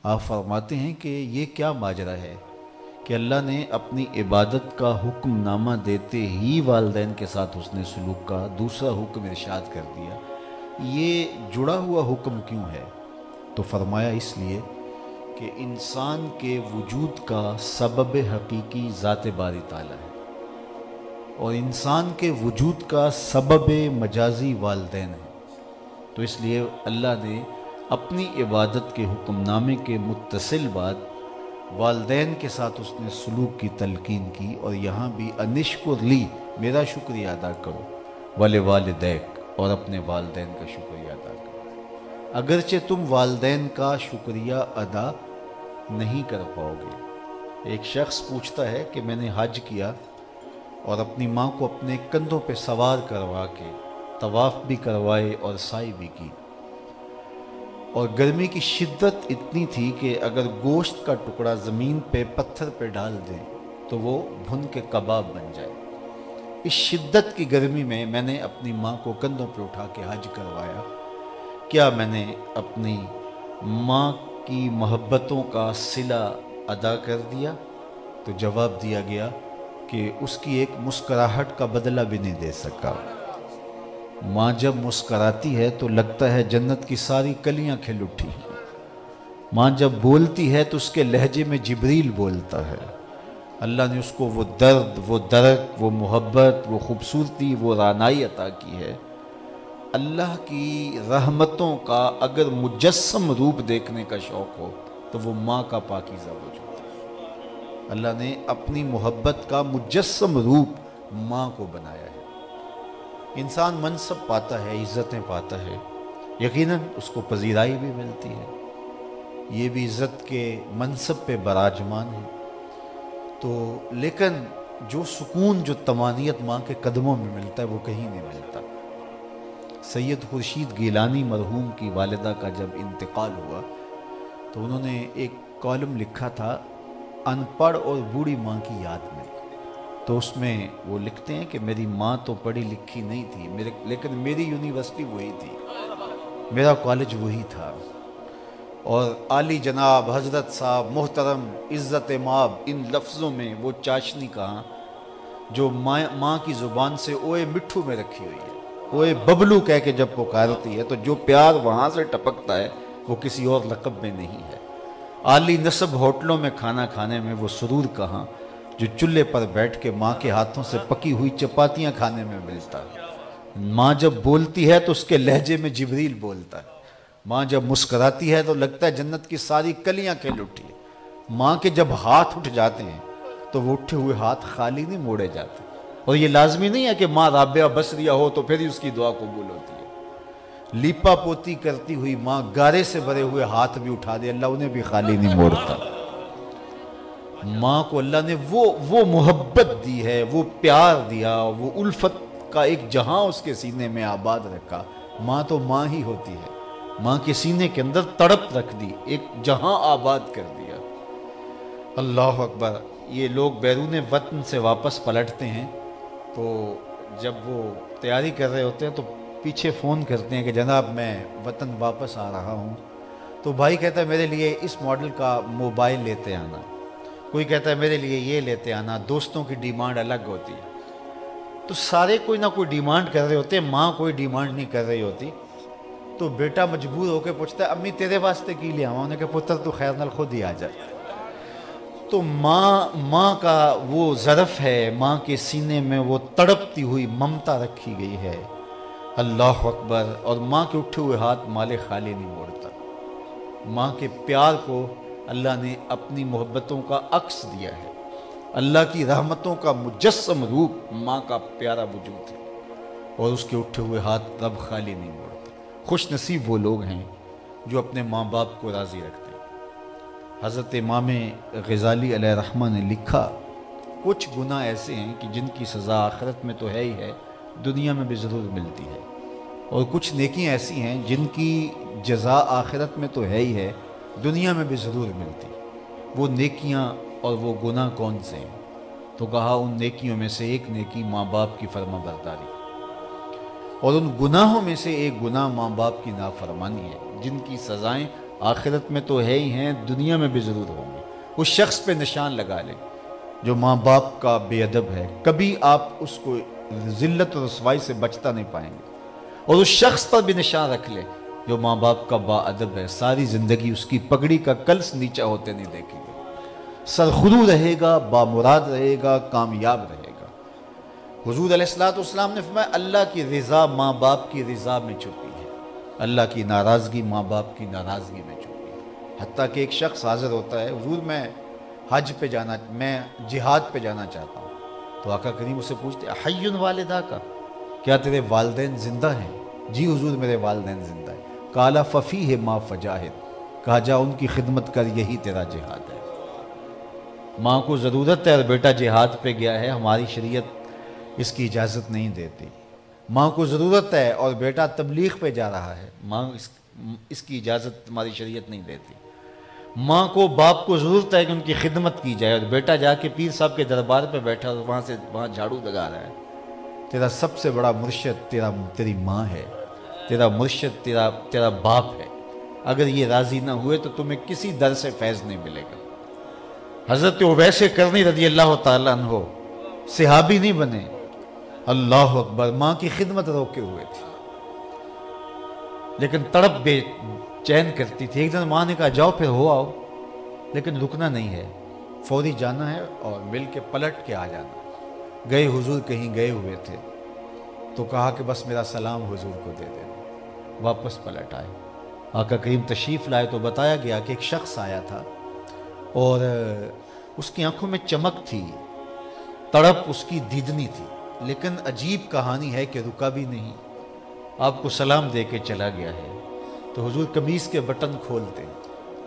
آپ فرماتے ہیں کہ یہ کیا ماجرا ہے کہ اللہ نے اپنی عبادت کا حکم نامہ دیتے ہی والدین کے ساتھ حسن سلوک کا دوسرا حکم ارشاد کر دیا، یہ جڑا ہوا حکم کیوں ہے؟ تو فرمایا اس لیے کہ انسان کے وجود کا سبب حقیقی ذات باری تعالیٰ ہے، اور انسان کے وجود کا سبب مجازی والدین ہے۔ تو اس لیے اللہ نے اپنی عبادت کے حکم نامے کے متصل بعد والدین کے ساتھ اس نے سلوک کی تلقین کی، اور یہاں بھی انشکر لی، میرا شکریہ ادا کرو، ولوالدیک، اور اپنے والدین کا شکریہ ادا کرو۔ اگرچہ تم والدین کا شکریہ ادا نہیں کر پاؤ گے۔ ایک شخص پوچھتا ہے کہ میں نے حج کیا اور اپنی ماں کو اپنے کندھوں پہ سوار کروا کے طواف بھی کروائے اور سعی بھی کی، اور گرمی کی شدت اتنی تھی کہ اگر گوشت کا ٹکڑا زمین پہ پتھر پہ ڈال دیں تو وہ بھن کے کباب بن جائے۔ اس شدت کی گرمی میں نے اپنی ماں کو کندھوں پہ اٹھا کے حج کروایا۔ کیا میں نے اپنی ماں کی محبتوں کا صلہ ادا کر دیا؟ تو جواب دیا گیا کہ اس کی ایک مسکراہٹ کا بدلہ بھی نہیں دے سکا۔ ماں جب مسکراتی ہے تو لگتا ہے جنت کی ساری کلیاں کھل اٹھی ہیں۔ ماں جب بولتی ہے تو اس کے لہجے میں جبریل بولتا ہے۔ اللہ نے اس کو وہ درد، وہ درک، وہ محبت، وہ خوبصورتی، وہ رانائی عطا کی ہے۔ اللہ کی رحمتوں کا اگر مجسم روپ دیکھنے کا شوق ہو تو وہ ماں کا پاکیزہ وجود ہے۔ اللہ نے اپنی محبت کا مجسم روپ ماں کو بنایا ہے۔ انسان منصب پاتا ہے، عزتیں پاتا ہے، یقیناً اس کو پذیرائی بھی ملتی ہے، یہ بھی عزت کے منصب پہ براجمان ہے، تو لیکن جو سکون، جو طمانینت ماں کے قدموں میں ملتا ہے وہ کہیں نہیں ملتا۔ سید خورشید گیلانی مرحوم کی والدہ کا جب انتقال ہوا تو انہوں نے ایک کالم لکھا تھا ان پڑھ اور بوڑھی ماں کی یاد میں۔ تو اس میں وہ لکھتے ہیں کہ میری ماں تو پڑھی لکھی نہیں تھی، لیکن میری یونیورسٹی وہی تھی، میرا کالج وہی تھا، اور عالی جناب حضرت صاحب محترم عزت مآب، ان لفظوں میں وہ چاشنی کہاں جو ماں کی زبان سے اوئے مٹھو میں رکھی ہوئی ہے، اوئے ببلو کہہ کے جب پکارتی ہے تو جو پیار وہاں سے ٹپکتا ہے وہ کسی اور لقب میں نہیں ہے۔ عالی نصب ہوٹلوں میں کھانا کھانے میں وہ سرور کہاں جو چولہے پر بیٹھ کے ماں کے ہاتھوں سے پکی ہوئی چپاتیاں کھانے میں ملتا ہے۔ ماں جب بولتی ہے تو اس کے لہجے میں جبریل بولتا ہے۔ ماں جب مسکراتی ہے تو لگتا ہے جنت کی ساری کلیاں کھل اٹھی ہیں۔ ماں کے جب ہاتھ اٹھ جاتے ہیں تو وہ اٹھے ہوئے ہاتھ خالی نہیں موڑے جاتے، اور یہ لازمی نہیں ہے کہ ماں رابعہ بصریہ ہو تو پھر ہی اس کی دعا قبول ہوتی ہے۔ لیپا پوتی کرتی ہوئی ماں گارے سے بھرے ہوئے ہاتھ بھی اٹھا دے، اللہ انہیں بھی خالی نہیں موڑتا۔ ماں کو اللہ نے وہ محبت دی ہے، وہ پیار دیا، وہ الفت کا ایک جہاں اس کے سینے میں آباد رکھا۔ ماں تو ماں ہی ہوتی ہے، ماں کے سینے کے اندر تڑپ رکھ دی، ایک جہاں آباد کر دیا۔ اللہ اکبر۔ یہ لوگ بیرون وطن سے واپس پلٹتے ہیں تو جب وہ تیاری کر رہے ہوتے ہیں تو پیچھے فون کرتے ہیں کہ جناب میں وطن واپس آ رہا ہوں، تو بھائی کہتا ہے میرے لیے اس ماڈل کا موبائل لیتے آنا، کوئی کہتا ہے میرے لیے یہ لیتے آنا، دوستوں کی ڈیمانڈ الگ ہوتی ہے۔ تو سارے کوئی نہ کوئی ڈیمانڈ کر رہے ہوتے ہیں، ماں کوئی ڈیمانڈ نہیں کر رہی ہوتی، تو بیٹا مجبور ہو کے پوچھتا ہے امی تیرے واسطے کی لے آواں؟ انہوں نے کہا پتر تو خیر نال خود ہی آ جائے۔ تو ماں کا وہ ظرف ہے، ماں کے سینے میں وہ تڑپتی ہوئی ممتا رکھی گئی ہے۔ اللہ اکبر۔ اور ماں کے اٹھے ہوئے ہاتھ مالے خالی نہیں موڑتا۔ ماں کے پیار کو اللہ نے اپنی محبتوں کا عکس دیا ہے۔ اللہ کی رحمتوں کا مجسم روپ ماں کا پیارا وجود ہے، اور اس کے اٹھے ہوئے ہاتھ رب خالی نہیں موڑتا۔ خوش نصیب وہ لوگ ہیں جو اپنے ماں باپ کو راضی رکھتے ہیں۔ حضرت امام غزالی علیہ رحمہ نے لکھا کچھ گناہ ایسے ہیں کہ جن کی سزا آخرت میں تو ہے ہی ہے، دنیا میں بھی ضرور ملتی ہے، اور کچھ نیکیاں ایسی ہیں جن کی جزا آخرت میں تو ہے ہی ہے، دنیا میں بھی ضرور ملتی۔ وہ نیکیاں اور وہ گناہ کون سے ہیں؟ تو کہا ان نیکیوں میں سے ایک نیکی ماں باپ کی فرما برداری، اور ان گناہوں میں سے ایک گناہ ماں باپ کی نافرمانی ہے، جن کی سزائیں آخرت میں تو ہے ہی ہیں، دنیا میں بھی ضرور ہوں گے۔ اس شخص پہ نشان لگا لیں جو ماں باپ کا بے ادب ہے، کبھی آپ اس کو ذلت اور رسوائی سے بچتا نہیں پائیں گے۔ اور اس شخص پر بھی نشان رکھ لیں جو ماں باپ کا با ادب ہے، ساری زندگی اس کی پگڑی کا کلس نیچا ہوتے نہیں دیکھیں گے، سرخرو رہے گا، بامراد رہے گا، کامیاب رہے گا۔ حضور علیہ السلام نے فرمایا اللہ کی رضا ماں باپ کی رضا میں چھپی ہے، اللہ کی ناراضگی ماں باپ کی ناراضگی میں چھپی ہے۔ حتیٰ کہ ایک شخص حاضر ہوتا ہے، حضور میں حج پہ جانا، میں جہاد پہ جانا چاہتا ہوں، تو آقا کریم اسے پوچھتے حی والدہ کا، کیا تیرے والدین زندہ ہیں؟ جی حضور میرے والدین زندہ ہیں۔ قال ففیہ ما فجاہد، کہا جا ان کی خدمت کر، یہی تیرا جہاد ہے۔ ماں کو ضرورت ہے اور بیٹا جہاد پہ گیا ہے، ہماری شریعت اس کی اجازت نہیں دیتی۔ ماں کو ضرورت ہے اور بیٹا تبلیغ پہ جا رہا ہے، ماں اس کی اجازت ہماری شریعت نہیں دیتی۔ ماں کو باپ کو ضرورت ہے کہ ان کی خدمت کی جائے، اور بیٹا جا کے پیر صاحب کے دربار پہ بیٹھا اور وہاں جھاڑو لگا رہا ہے۔ تیرا سب سے بڑا مرشد تیری ماں ہے، تیرا مرشد تیرا باپ ہے۔ اگر یہ راضی نہ ہوئے تو تمہیں کسی در سے فیض نہیں ملے گا۔ حضرت اویس کرنی رضی اللہ تعالیٰ عنہ صحابی نہیں بنے، اللہ اکبر، ماں کی خدمت روکے ہوئے تھی لیکن تڑپ بے چین کرتی تھی۔ ایک دن ماں نے کہا جاؤ پھر ہو آؤ، لیکن رکنا نہیں ہے، فوری جانا ہے اور مل کے پلٹ کے آ جانا۔ گئے حضور کہیں گئے ہوئے تھے تو کہا کہ بس میرا سلام حضور کو دے دینا، واپس پلٹ آئے۔ آقا کریم تشریف لائے تو بتایا گیا کہ ایک شخص آیا تھا اور اس کی آنکھوں میں چمک تھی، تڑپ اس کی دیدنی تھی، لیکن عجیب کہانی ہے کہ رکا بھی نہیں، آپ کو سلام دے کے چلا گیا ہے۔ تو حضور قمیص کے بٹن کھولتے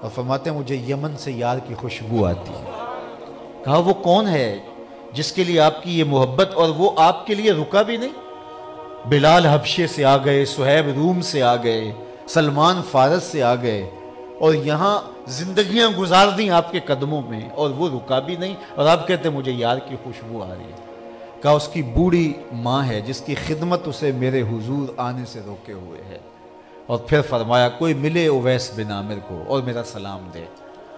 اور فرماتے ہیں مجھے یمن سے یار کی خوشبو آتی ہے۔ کہا وہ کون ہے جس کے لیے آپ کی یہ محبت، اور وہ آپ کے لیے رکا بھی نہیں؟ بلال حبشے سے آ گئے، صہیب روم سے آ گئے، سلمان فارس سے آ گئے، اور یہاں زندگیاں گزار دیں آپ کے قدموں میں، اور وہ رکا بھی نہیں، اور آپ کہتے ہیں مجھے یار کی خوشبو آ رہی ہے۔ کہا اس کی بوڑھی ماں ہے جس کی خدمت اسے میرے حضور آنے سے روکے ہوئے ہے۔ اور پھر فرمایا کوئی ملے اویس بن عامر کو اور میرا سلام دے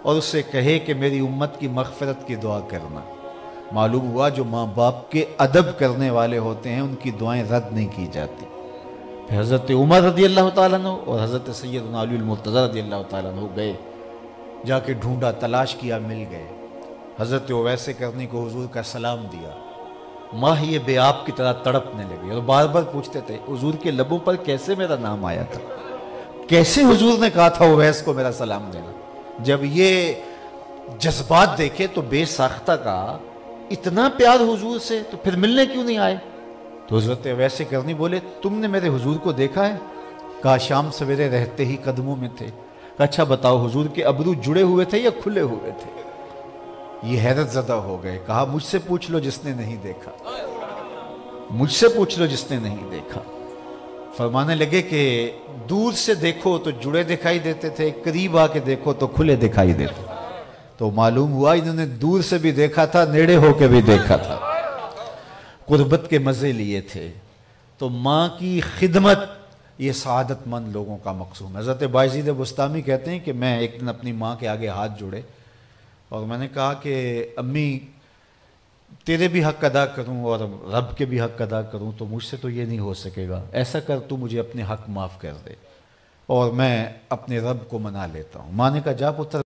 اور اس سے کہے کہ میری امت کی مغفرت کی دعا کرنا۔ معلوم ہوا جو ماں باپ کے ادب کرنے والے ہوتے ہیں ان کی دعائیں رد نہیں کی جاتی۔ پھر حضرت عمر رضی اللہ تعالیٰ عنہ اور حضرت سیدنا علی المرتضی رضی اللہ تعالیٰ عنہ گئے، جا کے ڈھونڈا، تلاش کیا، مل گئے۔ حضرت اویس کرنی کو حضور کا سلام دیا، ماہ یہ بے آپ کی طرح تڑپنے لگے اور بار بار پوچھتے تھے حضور کے لبوں پر کیسے میرا نام آیا تھا، کیسے حضور نے کہا تھا اویس کو میرا سلام دینا۔ جب یہ جذبات دیکھے تو بے ساختہ کا اتنا پیار حضور سے، تو پھر ملنے کیوں نہیں آئے؟ تو حضرت اویس کرنی بولے تم نے میرے حضور کو دیکھا ہے؟ کہا شام سویرے رہتے ہی قدموں میں تھے۔ کہا اچھا بتاؤ حضور کے ابرو جڑے ہوئے تھے یا کھلے ہوئے تھے؟ یہ حیرت زدہ ہو گئے، کہا مجھ سے پوچھ لو جس نے نہیں دیکھا، مجھ سے پوچھ لو جس نے نہیں دیکھا۔ فرمانے لگے کہ دور سے دیکھو تو جڑے دکھائی دیتے تھے، قریب آ کے دیکھو تو کھلے دکھائی دیتے۔ تو معلوم ہوا انہوں نے دور سے بھی دیکھا تھا، نیڑے ہو کے بھی دیکھا تھا، قربت کے مزے لیے تھے۔ تو ماں کی خدمت یہ سعادت مند لوگوں کا مقصود ہے۔ حضرت بایزید بستامی کہتے ہیں کہ میں ایک دن اپنی ماں کے آگے ہاتھ جوڑے اور میں نے کہا کہ امی تیرے بھی حق ادا کروں اور رب کے بھی حق ادا کروں تو مجھ سے تو یہ نہیں ہو سکے گا، ایسا کر تو مجھے اپنے حق معاف کر دے اور میں اپنے رب کو منا لیتا ہوں۔ ماں نے کہا جا پتر